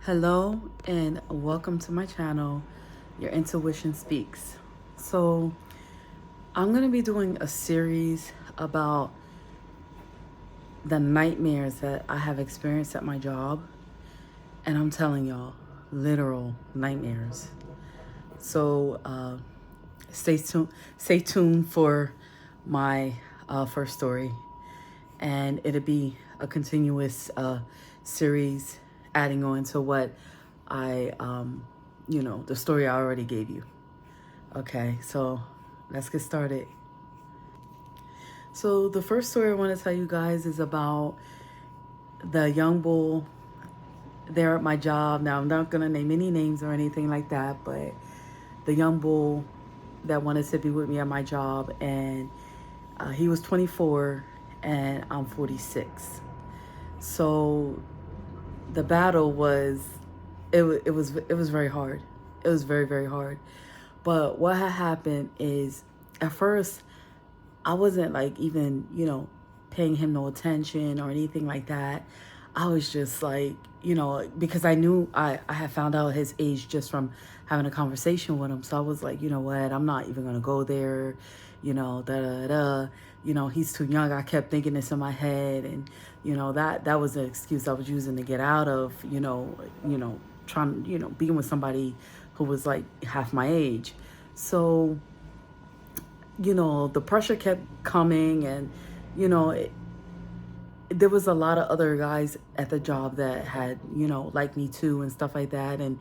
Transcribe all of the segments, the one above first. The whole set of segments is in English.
Hello and welcome to my channel, Your Intuition Speaks. So, I'm going to be doing a series about the nightmares that I have experienced at my job. And I'm telling y'all, literal nightmares. So, stay tuned for my first story. And it'll be a continuous series adding on to what the story I already gave you. Okay, so let's get started. So, the first story I want to tell you guys is about the young bull there at my job. Now, I'm not going to name any names or anything like that, but the young bull that wanted to be with me at my job, and he was 24 and I'm 46. So, the battle was it was very hard. It was very, very hard. But what had happened is, at first I wasn't like even, paying him no attention or anything like that. I was just like, because I knew I had found out his age just from having a conversation with him. So I was like, you know what, I'm not even gonna go there, da da da. He's too young. I kept thinking this in my head, and that was an excuse I was using to get out of, trying, being with somebody who was like half my age. So the pressure kept coming, and there was a lot of other guys at the job that had liked me too and stuff like that. And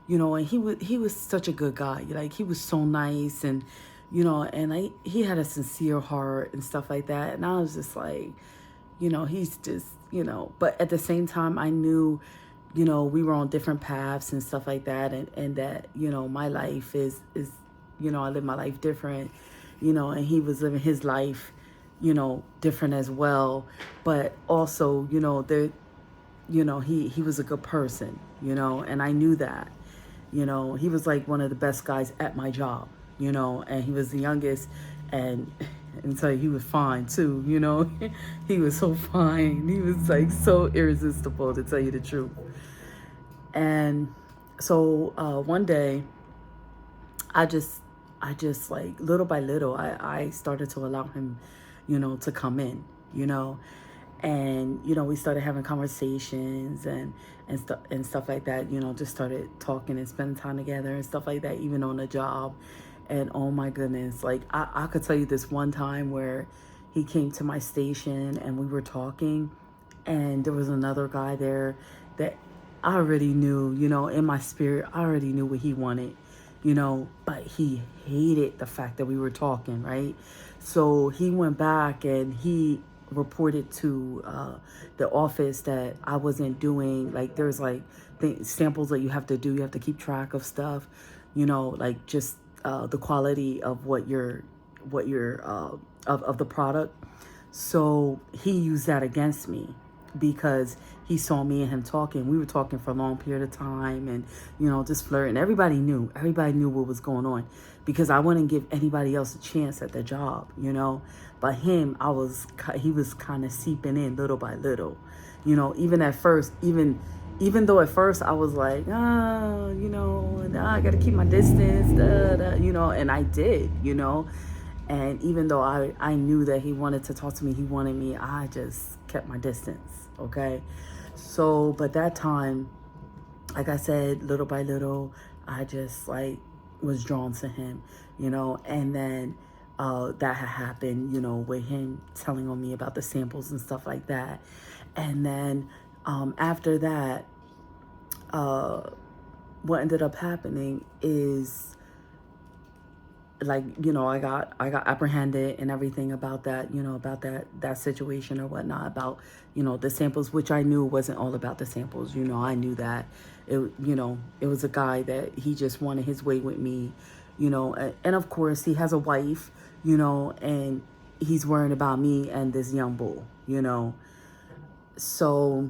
and he was such a good guy. Like, he was so nice, and he had a sincere heart and stuff like that. And I was just like, he's just, but at the same time I knew, we were on different paths and stuff like that. And that, my life is I live my life different, and he was living his life, different as well. But also, he was a good person, and I knew that. He was like one of the best guys at my job, and he was the youngest. And so he was fine too, he was so fine. He was like so irresistible, to tell you the truth. And so one day, I just like, little by little, I started to allow him, to come in, and we started having conversations and stuff like that. Just started talking and spending time together and stuff like that, even on the job. And oh my goodness, like, I could tell you this one time where he came to my station and we were talking, and there was another guy there that I already knew, in my spirit, I already knew what he wanted, but he hated the fact that we were talking, right? So he went back and he reported to the office that I wasn't doing, like, there's like samples that you have to do. You have to keep track of stuff, like, just the quality of what you're of the product. So he used that against me, because he saw me and him talking. We were talking for a long period of time, and just flirting. Everybody knew what was going on, because I wouldn't give anybody else a chance at their job, but him, he was kind of seeping in little by little, even at first, even though at first I was like, I got to keep my distance, and I did, and even though I knew that he wanted to talk to me, he wanted me, I just kept my distance, okay? So, but that time, like I said, little by little, I just, like, was drawn to him, and then that had happened, with him telling on me about the samples and stuff like that. And then after that, what ended up happening is, like, I got apprehended and everything about that, about that situation or whatnot, about the samples, which I knew wasn't all about the samples. I knew that it was a guy that he just wanted his way with me, and of course he has a wife, and he's worrying about me and this young bull, so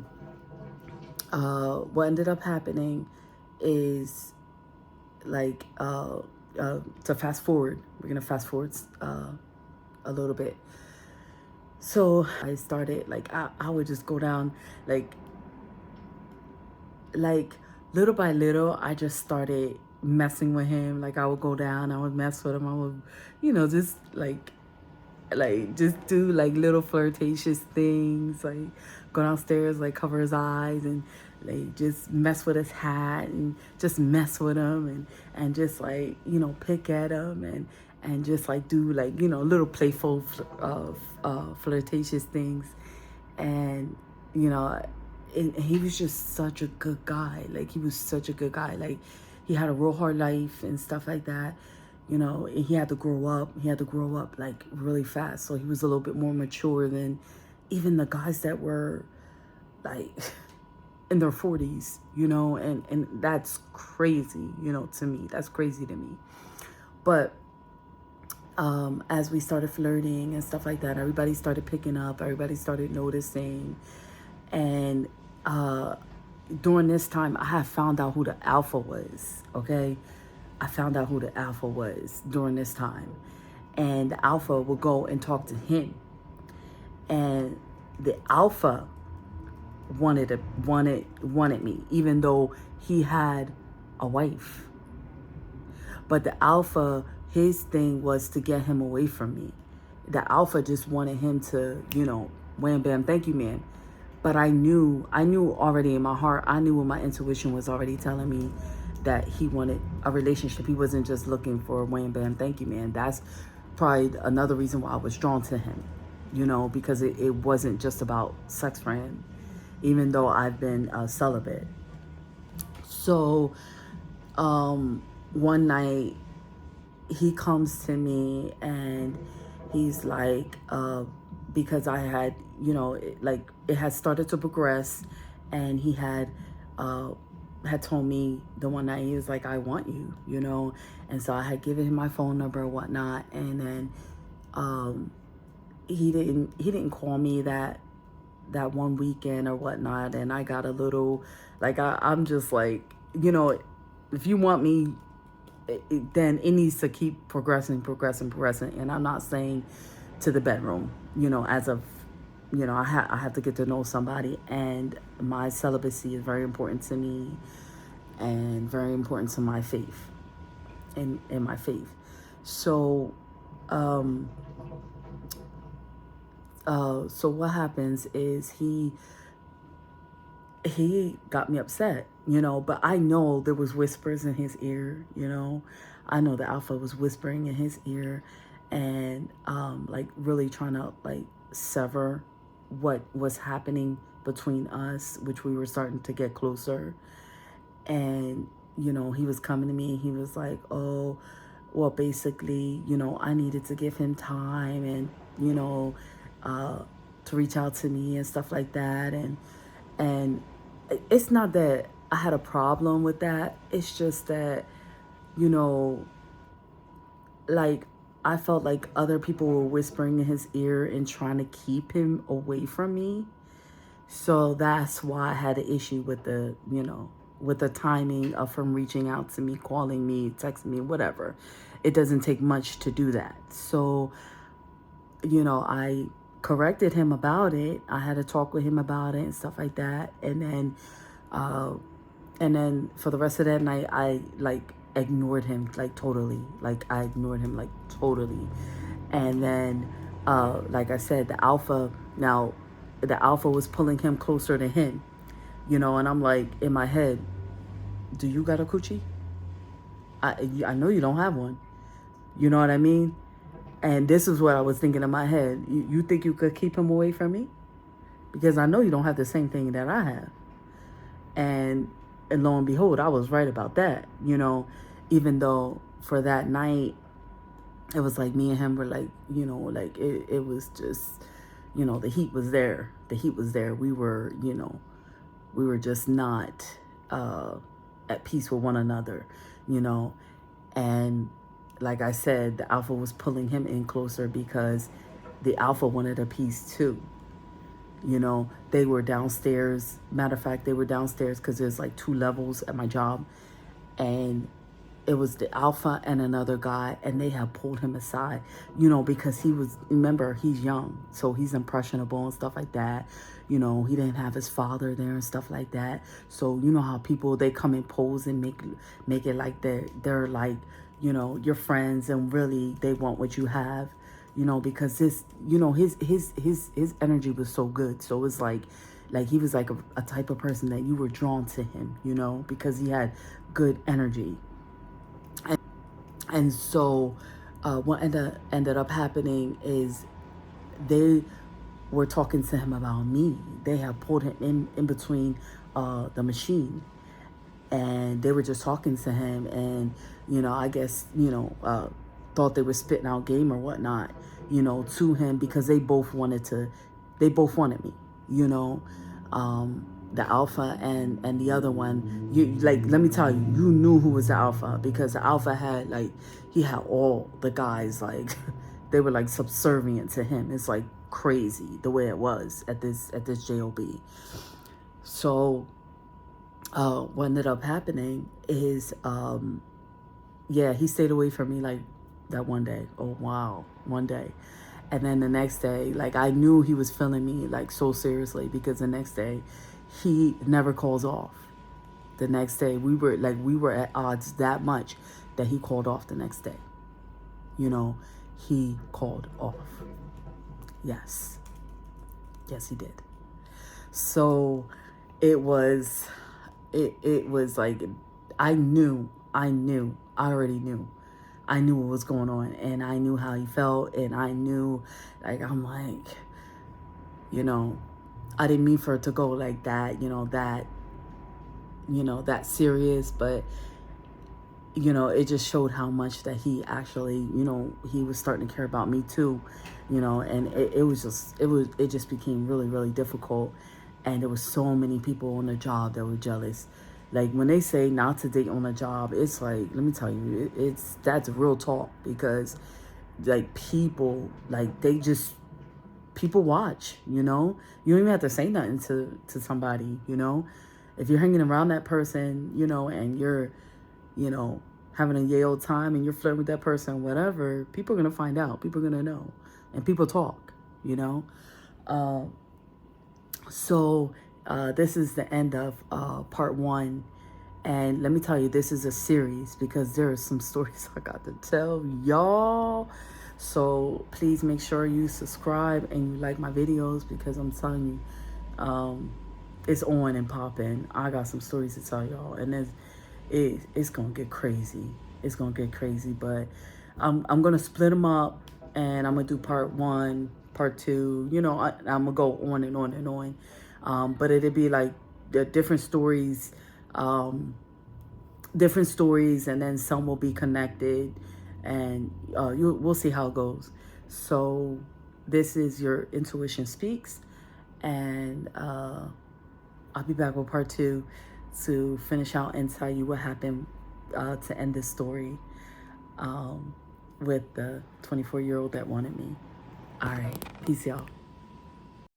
what ended up happening is, like, to fast forward, we're gonna fast forward a little bit. So I started, like, I would just go down, like little by little, I just started messing with him. Like I would go down, I would mess with him. I would, just just do like little flirtatious things, like go downstairs, like cover his eyes and like just mess with his hat and just mess with him and just like pick at him and just like do like little playful flirtatious things. And he was just such a good guy. Like he was such a good guy. Like he had a real hard life and stuff like that. He had to grow up. He had to grow up like really fast. So he was a little bit more mature than even the guys that were like in their 40s, and that's crazy, to me. That's crazy to me. But as we started flirting and stuff like that, everybody started picking up. Everybody started noticing. And during this time, I had found out who the alpha was, okay? I found out who the alpha was during this time. And the alpha would go and talk to him. And the alpha wanted me, even though he had a wife. But the alpha, his thing was to get him away from me. The alpha just wanted him to, wham, bam, thank you, man. But I knew already in my heart, I knew what my intuition was already telling me, that he wanted a relationship. He wasn't just looking for wham, bam, thank you, man. That's probably another reason why I was drawn to him, because it wasn't just about sex for him, even though I've been celibate. So one night he comes to me and he's like, because I had, it had started to progress, and he had told me the one night, he was like, I want you, and so I had given him my phone number or whatnot, and then he didn't call me that one weekend or whatnot, and I got a little, like, I'm just like, if you want me, then it needs to keep progressing, and I'm not saying to the bedroom, as of, I have to get to know somebody, and my celibacy is very important to me and very important to my faith, in my faith. So, so what happens is he got me upset, but I know there was whispers in his ear, I know the alpha was whispering in his ear and like really trying to like sever what was happening between us, which we were starting to get closer. And he was coming to me, he was like, oh, well, basically, I needed to give him time and to reach out to me and stuff like that. And it's not that I had a problem with that, it's just that like I felt like other people were whispering in his ear and trying to keep him away from me. So that's why I had an issue with the timing of him reaching out to me, calling me, texting me, whatever. It doesn't take much to do that. So, I corrected him about it. I had a talk with him about it and stuff like that. And then for the rest of that night, I like ignored him like totally. Like I ignored him like totally. And then, like I said, the alpha was pulling him closer to him, and I'm like in my head, do you got a coochie? I know you don't have one. You know what I mean? And this is what I was thinking in my head. You think you could keep him away from me? Because I know you don't have the same thing that I have. And lo and behold, I was right about that, even though for that night, it was like me and him were like, like it was just, the heat was there. The heat was there. We were, we were just not at peace with one another, and like I said, the alpha was pulling him in closer because the alpha wanted a piece too. They were downstairs. Matter of fact, they were downstairs because there's like 2 levels at my job. And it was the alpha and another guy, and they had pulled him aside, you know, because he was, remember, he's young, so he's impressionable and stuff like that. You know, he didn't have his father there and stuff like that. So you know how people, they come and pose and make it like they're like, you know, your friends, and really they want what you have, you know, because this, you know, his energy was so good. So it's like he was like a type of person that you were drawn to him, you know, because he had good energy. And so what ended up happening is they were talking to him about me. They had pulled him in between the machine, and they were just talking to him, and, you know, I guess, you know, thought they were spitting out game or whatnot, you know, to him, because they both wanted me, you know. The alpha and the other one, you, like, let me tell you, you knew who was the alpha, because the alpha had, like, he had all the guys, like, they were like subservient to him. It's like crazy the way it was at this job. So what ended up happening is yeah, he stayed away from me like that one day. Oh wow, one day. And then the next day, like, I knew he was feeling me like so seriously, because the next day he never calls off. The next day we were at odds that much that he called off the next day. You know, he called off. Yes, he did. So it was like, I already knew what was going on, and I knew how he felt, and I knew, like, I'm like, you know, I didn't mean for it to go like that, that serious, but, you know, it just showed how much that he actually, you know, he was starting to care about me too, you know, and it just became really, really difficult. And there was so many people on the job that were jealous. Like, when they say not to date on a job, it's like, let me tell you, that's real talk, because, like, people, like, people watch, you know. You don't even have to say nothing to somebody, you know. If you're hanging around that person, you know, and you're, you know, having a yay old time, and you're flirting with that person, whatever, people are going to find out. People are going to know. And people talk, you know. So this is the end of part 1. And let me tell you, this is a series, because there are some stories I got to tell y'all. So please make sure you subscribe and you like my videos, because I'm telling you, it's on and popping. I got some stories to tell y'all, and it's gonna get crazy. It's gonna get crazy, but I'm gonna split them up, and I'm gonna do part 1, part 2. You know, I'm gonna go on and on and on. But it'll be like the different stories, and then some will be connected, and we'll see how it goes. So this is Your Intuition Speaks, and I'll be back with part 2 to finish out and tell you what happened to end this story with the 24-year-old that wanted me. All right, peace, y'all.